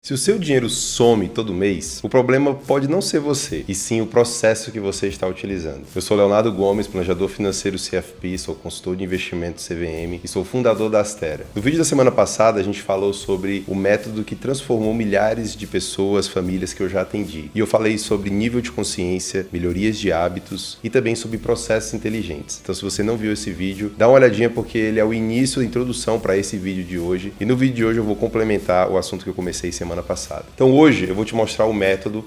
Se o seu dinheiro some todo mês, o problema pode não ser você, e sim o processo que você está utilizando. Eu sou Leonardo Gomes, planejador financeiro CFP, sou consultor de investimento CVM e sou fundador da Astera. No vídeo da semana passada, a gente falou sobre o método que transformou milhares de pessoas, famílias que eu já atendi. E eu falei sobre nível de consciência, melhorias de hábitos e também sobre processos inteligentes. Então, se você não viu esse vídeo, dá uma olhadinha porque ele é o início da introdução para esse vídeo de hoje. E no vídeo de hoje eu vou complementar o assunto que eu comecei semana passada. Então hoje eu vou te mostrar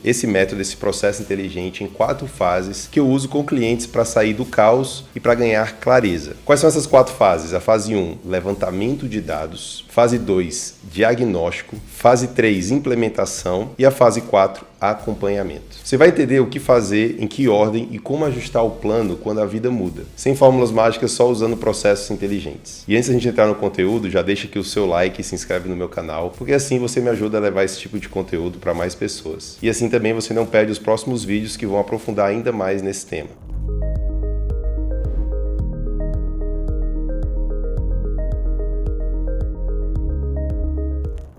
esse processo inteligente em 4 fases que eu uso com clientes para sair do caos e para ganhar clareza. Quais são essas 4 fases? A fase 1, levantamento de dados. Fase 2, diagnóstico. Fase 3, implementação. E a fase 4, acompanhamento. Você vai entender o que fazer, em que ordem e como ajustar o plano quando a vida muda. Sem fórmulas mágicas, só usando processos inteligentes. E antes da gente entrar no conteúdo, já deixa aqui o seu like e se inscreve no meu canal, porque assim você me ajuda a levar esse tipo de conteúdo para mais pessoas. E assim também você não perde os próximos vídeos que vão aprofundar ainda mais nesse tema.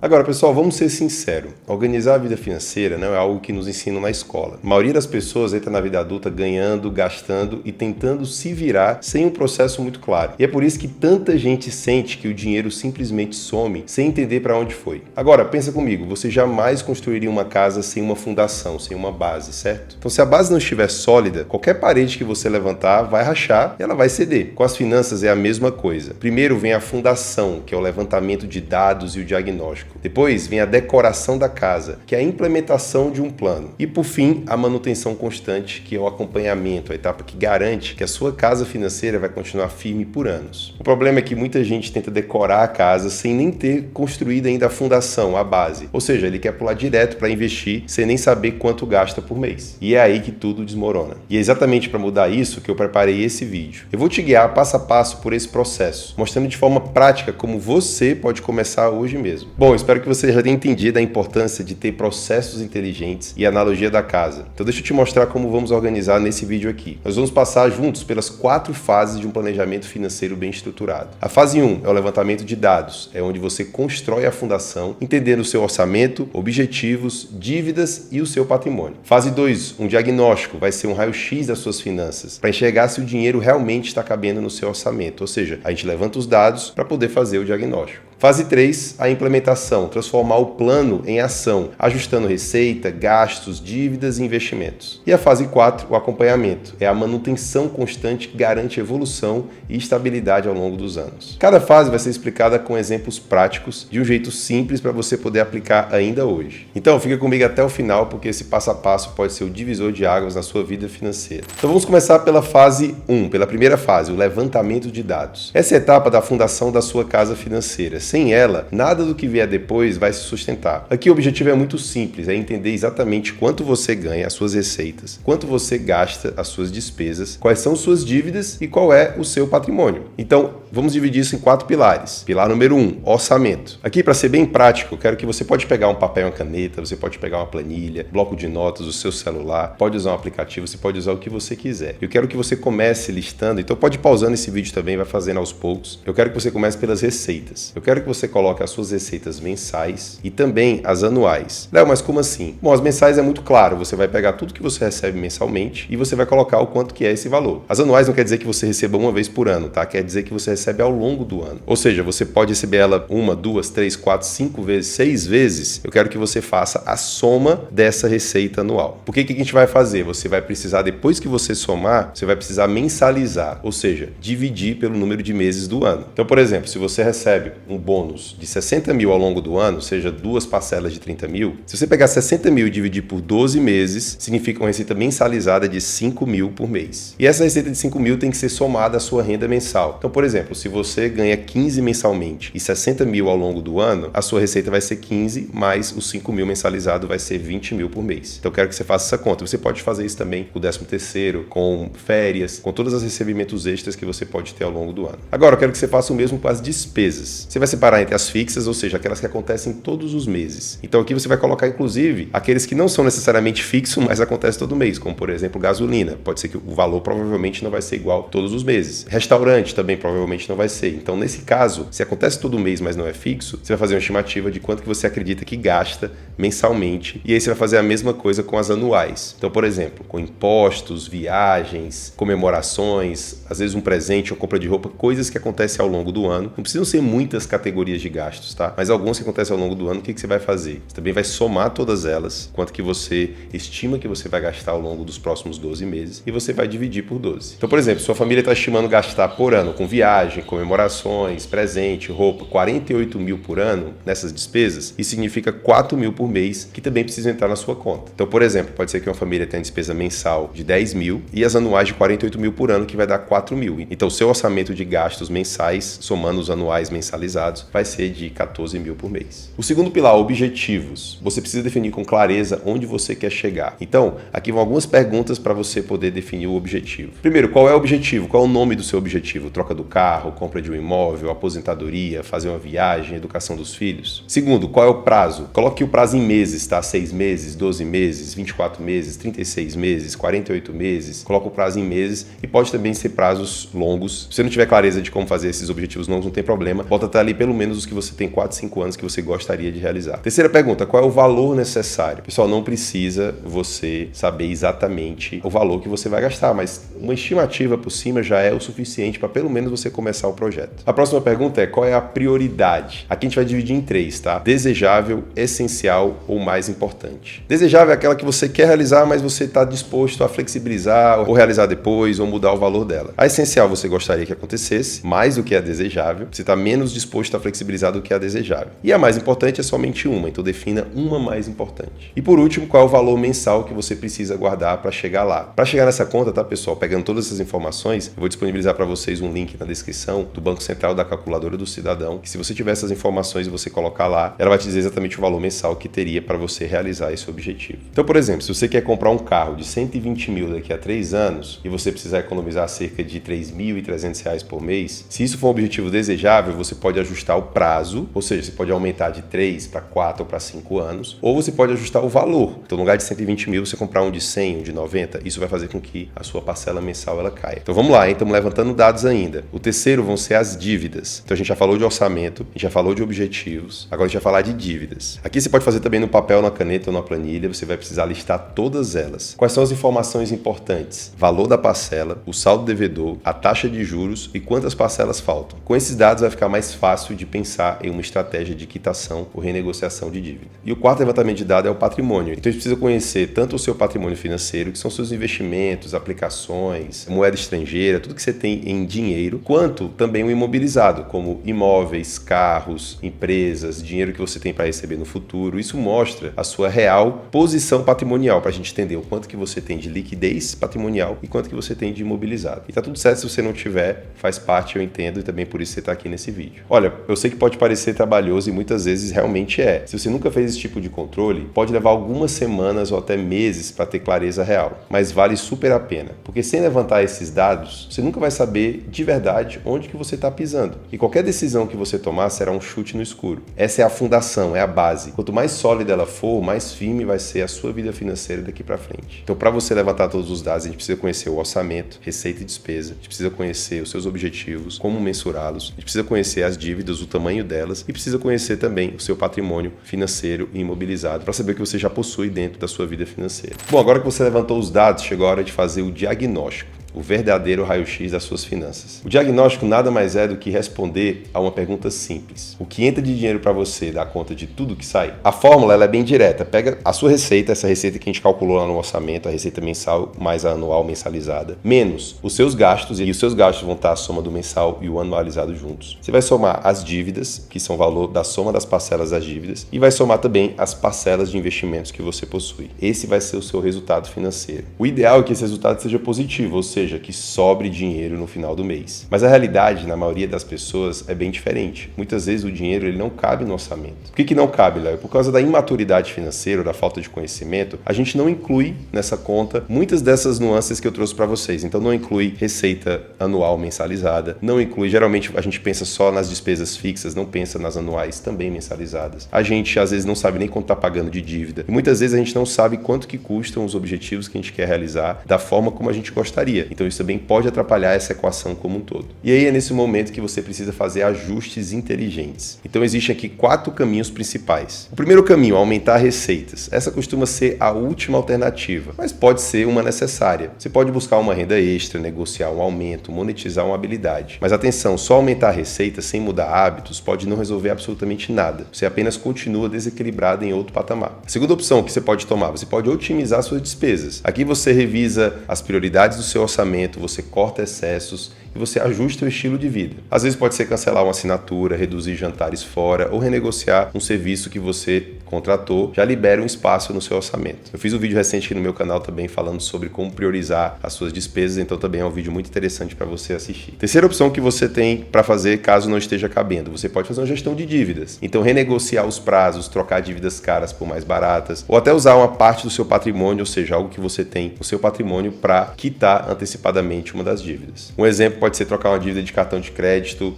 Agora, pessoal, vamos ser sinceros. Organizar a vida financeira não é algo que nos ensinam na escola. A maioria das pessoas entra na vida adulta ganhando, gastando e tentando se virar sem um processo muito claro. E é por isso que tanta gente sente que o dinheiro simplesmente some sem entender para onde foi. Agora, pensa comigo, você jamais construiria uma casa sem uma fundação, sem uma base, certo? Então, se a base não estiver sólida, qualquer parede que você levantar vai rachar e ela vai ceder. Com as finanças é a mesma coisa. Primeiro vem a fundação, que é o levantamento de dados e o diagnóstico. Depois vem a decoração da casa, que é a implementação de um plano. E por fim, a manutenção constante, que é o acompanhamento, a etapa que garante que a sua casa financeira vai continuar firme por anos. O problema é que muita gente tenta decorar a casa sem nem ter construído ainda a fundação, a base. Ou seja, ele quer pular direto para investir sem nem saber quanto gasta por mês. E é aí que tudo desmorona. E é exatamente para mudar isso que eu preparei esse vídeo. Eu vou te guiar passo a passo por esse processo, mostrando de forma prática como você pode começar hoje mesmo. Bom, espero que você já tenha entendido a importância de ter processos inteligentes e a analogia da casa. Então deixa eu te mostrar como vamos organizar nesse vídeo aqui. Nós vamos passar juntos pelas 4 fases de um planejamento financeiro bem estruturado. A fase 1 é o levantamento de dados, é onde você constrói a fundação, entendendo o seu orçamento, objetivos, dívidas e o seu patrimônio. Fase 2, um diagnóstico, vai ser um raio-x das suas finanças, para enxergar se o dinheiro realmente está cabendo no seu orçamento, ou seja, a gente levanta os dados para poder fazer o diagnóstico. Fase 3, a implementação, transformar o plano em ação, ajustando receita, gastos, dívidas e investimentos. E a fase 4, o acompanhamento, é a manutenção constante que garante evolução e estabilidade ao longo dos anos. Cada fase vai ser explicada com exemplos práticos, de um jeito simples para você poder aplicar ainda hoje. Então fica comigo até o final, porque esse passo a passo pode ser o divisor de águas na sua vida financeira. Então vamos começar pela fase 1, pela primeira fase, o levantamento de dados. Essa é a etapa da fundação da sua casa financeira. Sem ela, nada do que vier depois vai se sustentar. Aqui o objetivo é muito simples, é entender exatamente quanto você ganha, as suas receitas, quanto você gasta, as suas despesas, quais são suas dívidas e qual é o seu patrimônio. Então, vamos dividir isso em 4 pilares. Pilar número 1, orçamento. Aqui, para ser bem prático, eu quero que você pode pegar um papel e uma caneta, você pode pegar uma planilha, bloco de notas, o seu celular, pode usar um aplicativo, você pode usar o que você quiser. Eu quero que você comece listando, então pode ir pausando esse vídeo também, vai fazendo aos poucos. Eu quero que você comece pelas receitas. Eu quero que você coloque as suas receitas mensais e também as anuais. Léo, mas como assim? Bom, as mensais é muito claro, você vai pegar tudo que você recebe mensalmente e você vai colocar o quanto que é esse valor. As anuais não quer dizer que você receba uma vez por ano, tá? Quer dizer que você recebe ao longo do ano. Ou seja, você pode receber ela 1, 2, 3, 4, 5 vezes, 6 vezes. Eu quero que você faça a soma dessa receita anual. Por que a gente vai fazer? Você vai precisar, depois que você somar, você vai precisar mensalizar, ou seja, dividir pelo número de meses do ano. Então, por exemplo, se você recebe um bônus de 60 mil ao longo do ano, ou seja, 2 parcelas de 30 mil, se você pegar 60 mil e dividir por 12 meses, significa uma receita mensalizada de 5 mil por mês. E essa receita de 5 mil tem que ser somada à sua renda mensal. Então, por exemplo, se você ganha 15 mensalmente e 60 mil ao longo do ano, a sua receita vai ser 15, mais os 5 mil mensalizado vai ser 20 mil por mês. Então, eu quero que você faça essa conta. Você pode fazer isso também com o 13º, com férias, com todos os recebimentos extras que você pode ter ao longo do ano. Agora, eu quero que você faça o mesmo com as despesas. Você vai separar entre as fixas, ou seja, aquelas que acontecem todos os meses. Então aqui você vai colocar, inclusive, aqueles que não são necessariamente fixos, mas acontecem todo mês, como por exemplo gasolina. Pode ser que o valor provavelmente não vai ser igual todos os meses. Restaurante também provavelmente não vai ser. Então nesse caso, se acontece todo mês, mas não é fixo, você vai fazer uma estimativa de quanto que você acredita que gasta mensalmente, e aí você vai fazer a mesma coisa com as anuais. Então, por exemplo, com impostos, viagens, comemorações, às vezes um presente ou compra de roupa, coisas que acontecem ao longo do ano. Não precisam ser muitas categorias de gastos, tá? Mas alguns que acontecem ao longo do ano, o que você vai fazer? Você também vai somar todas elas, quanto que você estima que você vai gastar ao longo dos próximos 12 meses, e você vai dividir por 12. Então, por exemplo, sua família está estimando gastar por ano com viagem, comemorações, presente, roupa, 48 mil por ano nessas despesas, isso significa 4 mil por mês que também precisam entrar na sua conta. Então, por exemplo, pode ser que uma família tenha despesa mensal de 10 mil e as anuais de 48 mil por ano, que vai dar 4 mil. Então, o seu orçamento de gastos mensais, somando os anuais mensalizados, vai ser de 14 mil por mês. O segundo pilar, objetivos. Você precisa definir com clareza onde você quer chegar. Então, aqui vão algumas perguntas para você poder definir o objetivo. Primeiro, qual é o objetivo? Qual é o nome do seu objetivo? Troca do carro, compra de um imóvel, aposentadoria, fazer uma viagem, educação dos filhos? Segundo, qual é o prazo? Coloque o prazo em meses, tá? 6 meses, 12 meses, 24 meses, 36 meses, 48 meses. Coloca o prazo em meses e pode também ser prazos longos. Se você não tiver clareza de como fazer esses objetivos longos, não tem problema. Bota até ali pelo menos os que você tem 4, 5 anos que você gostaria de realizar. Terceira pergunta, qual é o valor necessário? Pessoal, não precisa você saber exatamente o valor que você vai gastar, mas uma estimativa por cima já é o suficiente para pelo menos você começar o projeto. A próxima pergunta é qual é a prioridade? Aqui a gente vai dividir em 3, tá? Desejável, essencial ou mais importante. Desejável é aquela que você quer realizar, mas você está disposto a flexibilizar ou realizar depois ou mudar o valor dela. A essencial você gostaria que acontecesse, mais do que a desejável. Você está menos disposto a flexibilizar do que a desejável. E a mais importante é somente uma, então defina uma mais importante. E por último, qual é o valor mensal que você precisa guardar para chegar lá? Para chegar nessa conta, tá, pessoal? Pegando todas essas informações, eu vou disponibilizar para vocês um link na descrição do Banco Central da Calculadora do Cidadão, que se você tiver essas informações e você colocar lá, ela vai te dizer exatamente o valor mensal que teria para você realizar esse objetivo. Então, por exemplo, se você quer comprar um carro de 120 mil daqui a 3 anos e você precisar economizar cerca de R$3.300 por mês, se isso for um objetivo desejável, você pode ajustar o prazo, ou seja, você pode aumentar de 3 para 4 ou para 5 anos, ou você pode ajustar o valor. Então, no lugar de 120 mil, você comprar um de 100, um de 90, isso vai fazer com que a sua parcela mensal ela caia. Então, vamos lá, hein? Estamos levantando dados ainda. O terceiro vão ser as dívidas. Então, a gente já falou de orçamento, a gente já falou de objetivos, agora a gente vai falar de dívidas. Aqui você pode fazer também no papel, na caneta ou na planilha, você vai precisar listar todas elas. Quais são as informações importantes? Valor da parcela, o saldo devedor, a taxa de juros e quantas parcelas faltam. Com esses dados vai ficar mais fácil de pensar em uma estratégia de quitação ou renegociação de dívida. E o quarto levantamento de dados é o patrimônio. Então a gente precisa conhecer tanto o seu patrimônio financeiro, que são seus investimentos, aplicações, moeda estrangeira, tudo que você tem em dinheiro, quanto também o imobilizado, como imóveis, carros, empresas, dinheiro que você tem para receber no futuro. Isso mostra a sua real posição patrimonial, para a gente entender o quanto que você tem de liquidez patrimonial e quanto que você tem de imobilizado. E tá tudo certo se você não tiver, faz parte, eu entendo, e também por isso você está aqui nesse vídeo. Olha, eu sei que pode parecer trabalhoso e muitas vezes realmente é. Se você nunca fez esse tipo de controle, pode levar algumas semanas ou até meses para ter clareza real, mas vale super a pena, porque sem levantar esses dados, você nunca vai saber de verdade onde que você está pisando. E qualquer decisão que você tomar será um chute no escuro. Essa é a fundação, é a base. Quanto mais sólida ela for, mais firme vai ser a sua vida financeira daqui para frente. Então, para você levantar todos os dados, a gente precisa conhecer o orçamento, receita e despesa, a gente precisa conhecer os seus objetivos, como mensurá-los, a gente precisa conhecer as dívidas, o tamanho delas e precisa conhecer também o seu patrimônio financeiro e imobilizado para saber o que você já possui dentro da sua vida financeira. Bom, agora que você levantou os dados, chegou a hora de fazer o diagnóstico. O verdadeiro raio-x das suas finanças. O diagnóstico nada mais é do que responder a uma pergunta simples. O que entra de dinheiro para você dá conta de tudo que sai? A fórmula ela é bem direta. Pega a sua receita, essa receita que a gente calculou lá no orçamento, a receita mensal mais a anual mensalizada, menos os seus gastos, e os seus gastos vão estar a soma do mensal e o anualizado juntos. Você vai somar as dívidas, que são o valor da soma das parcelas das dívidas, e vai somar também as parcelas de investimentos que você possui. Esse vai ser o seu resultado financeiro. O ideal é que esse resultado seja positivo, ou seja, seja, que sobre dinheiro no final do mês. Mas a realidade, na maioria das pessoas, é bem diferente. Muitas vezes o dinheiro ele não cabe no orçamento. Por que não cabe, Léo? Por causa da imaturidade financeira, da falta de conhecimento, a gente não inclui nessa conta muitas dessas nuances que eu trouxe para vocês. Então não inclui receita anual mensalizada, não inclui, geralmente a gente pensa só nas despesas fixas, não pensa nas anuais também mensalizadas. A gente às vezes não sabe nem quanto está pagando de dívida. E muitas vezes a gente não sabe quanto que custam os objetivos que a gente quer realizar da forma como a gente gostaria. Então isso também pode atrapalhar essa equação como um todo. E aí é nesse momento que você precisa fazer ajustes inteligentes. Então existem aqui 4 caminhos principais. O primeiro caminho, aumentar receitas. Essa costuma ser a última alternativa, mas pode ser uma necessária. Você pode buscar uma renda extra, negociar um aumento, monetizar uma habilidade. Mas atenção, só aumentar a receita sem mudar hábitos pode não resolver absolutamente nada. Você apenas continua desequilibrado em outro patamar. A segunda opção que você pode tomar, você pode otimizar suas despesas. Aqui você revisa as prioridades do seu orçamento, você corta excessos e você ajusta o estilo de vida. Às vezes pode ser cancelar uma assinatura, reduzir jantares fora ou renegociar um serviço que você contratou, já libera um espaço no seu orçamento. Eu fiz um vídeo recente aqui no meu canal também falando sobre como priorizar as suas despesas, então também é um vídeo muito interessante para você assistir. Terceira opção que você tem para fazer caso não esteja cabendo, você pode fazer uma gestão de dívidas. Então renegociar os prazos, trocar dívidas caras por mais baratas, ou até usar uma parte do seu patrimônio, ou seja, algo que você tem no seu patrimônio para quitar antecipadamente uma das dívidas. Um exemplo pode ser trocar uma dívida de cartão de crédito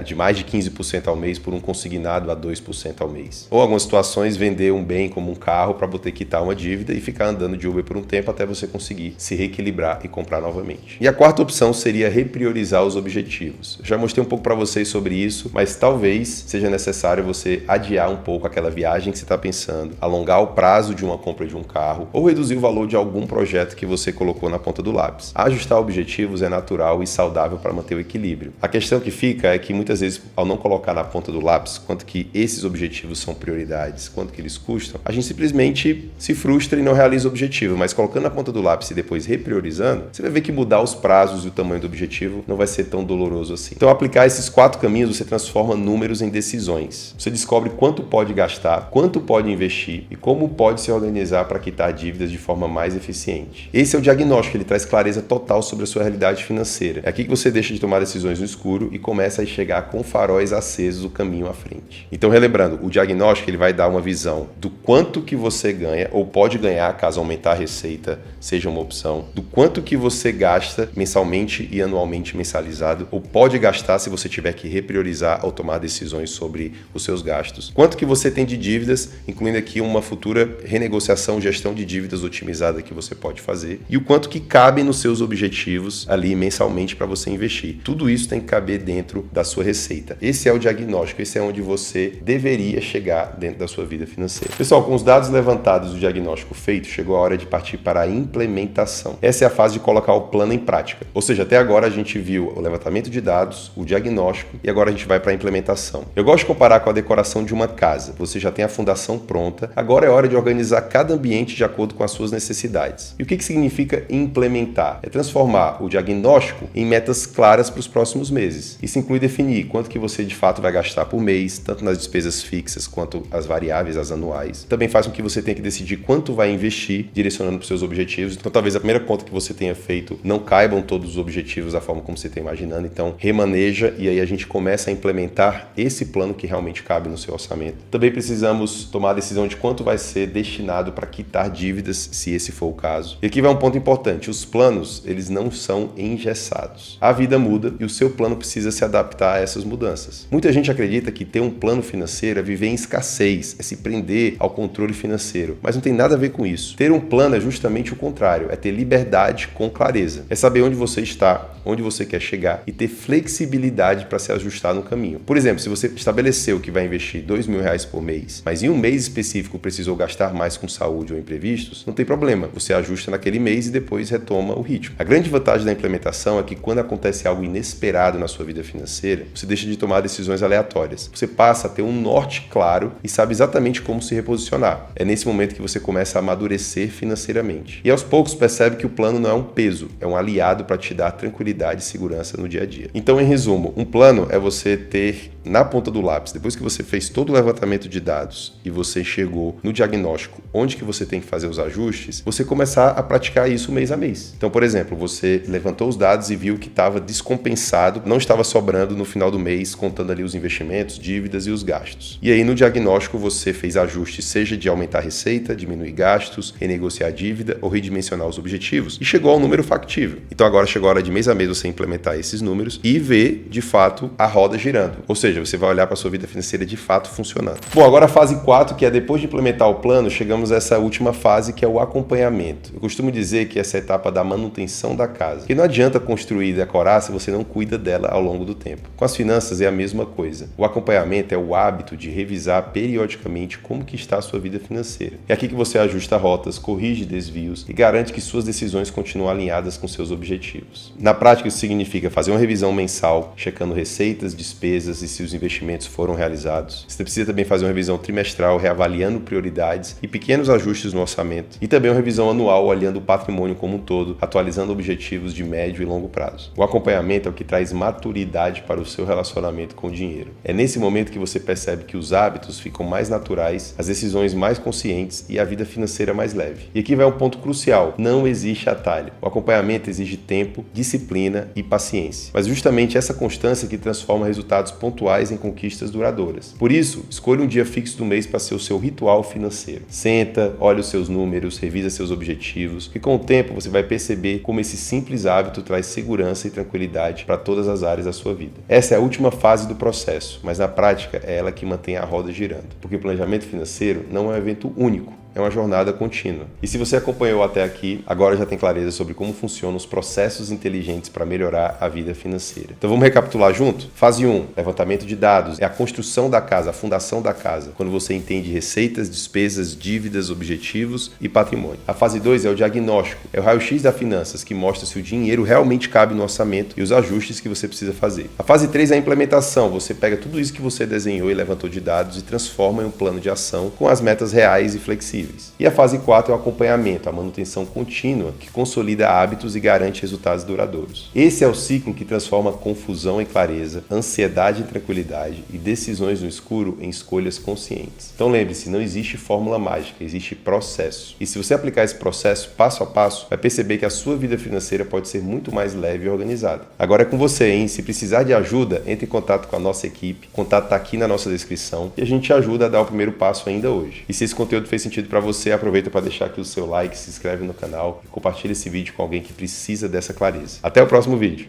de mais de 15% ao mês por um consignado a 2% ao mês. Ou algumas situações, vender um bem como um carro para poder quitar uma dívida e ficar andando de Uber por um tempo até você conseguir se reequilibrar e comprar novamente. E a quarta opção seria repriorizar os objetivos. Eu já mostrei um pouco para vocês sobre isso, mas talvez seja necessário você adiar um pouco aquela viagem que você está pensando, alongar o prazo de uma compra de um carro ou reduzir o valor de algum projeto que você colocou na ponta do lápis. Ajustar objetivos é natural e saudável para manter o equilíbrio. A questão que fica é que muitas vezes, ao não colocar na ponta do lápis quanto que esses objetivos são prioridades, quanto que eles custam, a gente simplesmente se frustra e não realiza o objetivo, mas colocando na ponta do lápis e depois repriorizando, você vai ver que mudar os prazos e o tamanho do objetivo não vai ser tão doloroso assim. Então, aplicar esses 4 caminhos, você transforma números em decisões. Você descobre quanto pode gastar, quanto pode investir e como pode se organizar para quitar dívidas de forma mais eficiente. Esse é o diagnóstico, ele traz clareza total sobre a sua realidade financeira. É aqui que você deixa de tomar decisões no escuro e começa a enxergar com faróis acesos o caminho à frente. Então, relembrando, o diagnóstico ele vai dar uma visão do quanto que você ganha ou pode ganhar caso aumentar a receita seja uma opção, do quanto que você gasta mensalmente e anualmente mensalizado ou pode gastar se você tiver que repriorizar ou tomar decisões sobre os seus gastos, quanto que você tem de dívidas, incluindo aqui uma futura renegociação, gestão de dívidas otimizada que você pode fazer e o quanto que cabe nos seus objetivos ali mensalmente para você investir. Tudo isso tem que caber dentro da sua receita. Esse é o diagnóstico, esse é onde você deveria chegar dentro da sua vida financeira. Pessoal, com os dados levantados do diagnóstico feito, chegou a hora de partir para a implementação. Essa é a fase de colocar o plano em prática. Ou seja, até agora a gente viu o levantamento de dados, o diagnóstico e agora a gente vai para a implementação. Eu gosto de comparar com a decoração de uma casa. Você já tem a fundação pronta, agora é hora de organizar cada ambiente de acordo com as suas necessidades. E o que significa implementar? É transformar o diagnóstico em metas claras para os próximos meses. Isso inclui definir quanto que você de fato vai gastar por mês, tanto nas despesas fixas quanto as variáveis, as anuais. Também faz com que você tenha que decidir quanto vai investir, direcionando para os seus objetivos. Então talvez a primeira conta que você tenha feito não caibam todos os objetivos da forma como você está imaginando. Então remaneja e aí a gente começa a implementar esse plano que realmente cabe no seu orçamento. Também precisamos tomar a decisão de quanto vai ser destinado para quitar dívidas, se esse for o caso. E aqui vai um ponto importante. Os planos, eles não são engessados. A vida muda e o seu plano precisa se adaptar a essas mudanças. Muita gente acredita que ter um plano financeiro é viver em escassez, é se prender ao controle financeiro, mas não tem nada a ver com isso. Ter um plano é justamente o contrário, é ter liberdade com clareza, é saber onde você está, onde você quer chegar e ter flexibilidade para se ajustar no caminho. Por exemplo, se você estabeleceu que vai investir R$2.000 por mês, mas em um mês específico precisou gastar mais com saúde ou imprevistos, não tem problema, você ajusta naquele mês e depois retoma o ritmo. A grande vantagem da implementação é que quando acontece algo inesperado na sua vida financeira, você deixa de tomar decisões aleatórias. Você passa a ter um norte claro e saber sabe exatamente como se reposicionar. É nesse momento que você começa a amadurecer financeiramente. E aos poucos percebe que o plano não é um peso, é um aliado para te dar tranquilidade e segurança no dia a dia. Então, em resumo, um plano é você ter na ponta do lápis, depois que você fez todo o levantamento de dados e você chegou no diagnóstico onde que você tem que fazer os ajustes, você começar a praticar isso mês a mês. Então, por exemplo, você levantou os dados e viu que estava descompensado, não estava sobrando no final do mês, contando ali os investimentos, dívidas e os gastos. E aí no diagnóstico você fez ajustes, seja de aumentar a receita, diminuir gastos, renegociar a dívida ou redimensionar os objetivos e chegou ao número factível. Então agora chegou a hora de mês a mês você implementar esses números e ver de fato a roda girando. Ou seja, você vai olhar para a sua vida financeira de fato funcionando. Bom, agora a fase 4, que é depois de implementar o plano, chegamos a essa última fase que é o acompanhamento. Eu costumo dizer que essa é a etapa da manutenção da casa. Porque não adianta construir e decorar se você não cuida dela ao longo do tempo. Com as finanças é a mesma coisa. O acompanhamento é o hábito de revisar periodicamente como que está a sua vida financeira. É aqui que você ajusta rotas, corrige desvios e garante que suas decisões continuam alinhadas com seus objetivos. Na prática, isso significa fazer uma revisão mensal, checando receitas, despesas e se os investimentos foram realizados. Você precisa também fazer uma revisão trimestral, reavaliando prioridades e pequenos ajustes no orçamento. E também uma revisão anual, olhando o patrimônio como um todo, atualizando objetivos de médio e longo prazo. O acompanhamento é o que traz maturidade para o seu relacionamento com o dinheiro. É nesse momento que você percebe que os hábitos ficam mais naturais, as decisões mais conscientes e a vida financeira mais leve. E aqui vai um ponto crucial: não existe atalho. O acompanhamento exige tempo, disciplina e paciência. Mas justamente essa constância que transforma resultados pontuais em conquistas duradouras. Por isso, escolha um dia fixo do mês para ser o seu ritual financeiro. Senta, olha os seus números, revisa seus objetivos e com o tempo você vai perceber como esse simples hábito traz segurança e tranquilidade para todas as áreas da sua vida. Essa é a última fase do processo, mas na prática é ela que mantém a roda girando. Porque o planejamento financeiro não é um evento único. É uma jornada contínua. E se você acompanhou até aqui, agora já tem clareza sobre como funcionam os processos inteligentes para melhorar a vida financeira. Então vamos recapitular junto? Fase 1, levantamento de dados. É a construção da casa, a fundação da casa, quando você entende receitas, despesas, dívidas, objetivos e patrimônio. A fase 2 é o diagnóstico. É o raio-x das finanças, que mostra se o dinheiro realmente cabe no orçamento e os ajustes que você precisa fazer. A fase 3 é a implementação. Você pega tudo isso que você desenhou e levantou de dados e transforma em um plano de ação com as metas reais e flexíveis. E a fase 4 é o acompanhamento, a manutenção contínua, que consolida hábitos e garante resultados duradouros. Esse é o ciclo que transforma confusão em clareza, ansiedade em tranquilidade e decisões no escuro em escolhas conscientes. Então lembre-se, não existe fórmula mágica, existe processo. E se você aplicar esse processo passo a passo, vai perceber que a sua vida financeira pode ser muito mais leve e organizada. Agora é com você, hein? Se precisar de ajuda, entre em contato com a nossa equipe. O contato está aqui na nossa descrição e a gente te ajuda a dar o primeiro passo ainda hoje. E se esse conteúdo fez sentido para você, aproveita para deixar aqui o seu like, se inscreve no canal e compartilha esse vídeo com alguém que precisa dessa clareza. Até o próximo vídeo.